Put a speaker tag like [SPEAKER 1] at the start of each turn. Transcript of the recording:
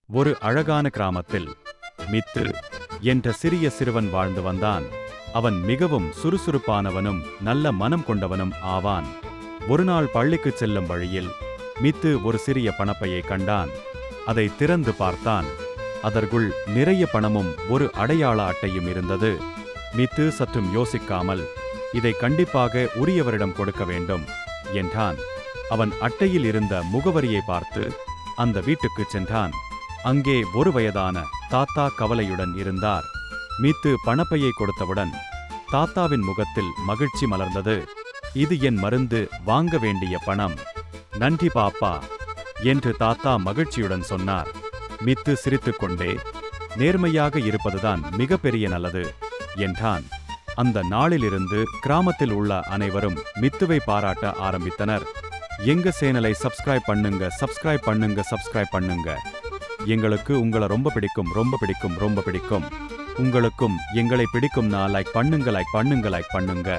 [SPEAKER 1] ஒரு அழகான கிராமத்தில் மித்து என்ற சிறிய சிறுவன் வாழ்ந்து வந்தான். அவன் மிகவும் சுறுசுறுப்பானவனும் நல்ல மனம் கொண்டவனும் ஆவான். ஒருநாள் பள்ளிக்குச் செல்லும் வழியில் மித்து ஒரு சிறிய பணப்பையை கண்டான். அதை திறந்து பார்த்தான். அதற்குள் நிறைய பணமும் ஒரு அடையாள அட்டையும் இருந்தது. மித்து சற்றும் யோசிக்காமல், இதை கண்டிப்பாக உரியவரிடம் கொடுக்க வேண்டும் என்றான். அவன் அட்டையில் இருந்த முகவரியை பார்த்து அந்த வீட்டுக்குச் சென்றான். அங்கே ஒரு வயதான தாத்தா கவலையுடன் இருந்தார். மித்து பணப்பையை கொடுத்தவுடன் தாத்தாவின் முகத்தில் மகிழ்ச்சி மலர்ந்தது. இது என் மருந்து வாங்க வேண்டிய பணம். நன்றி பாப்பா என்று தாத்தா மகிழ்ச்சியுடன் சொன்னார். மித்து சிரித்துக்கொண்டே, நேர்மையாக இருப்பதுதான் மிகப்பெரிய நல்லது என்றான். அந்த நாளிலிருந்து கிராமத்தில் உள்ள அனைவரும் மித்துவை பாராட்ட ஆரம்பித்தனர். எங்க சேனலை சப்ஸ்கிரைப் பண்ணுங்க. எங்களுக்கு உங்களை ரொம்ப பிடிக்கும். உங்களுக்கும் எங்களை பிடிக்கும்னா லைக் பண்ணுங்க.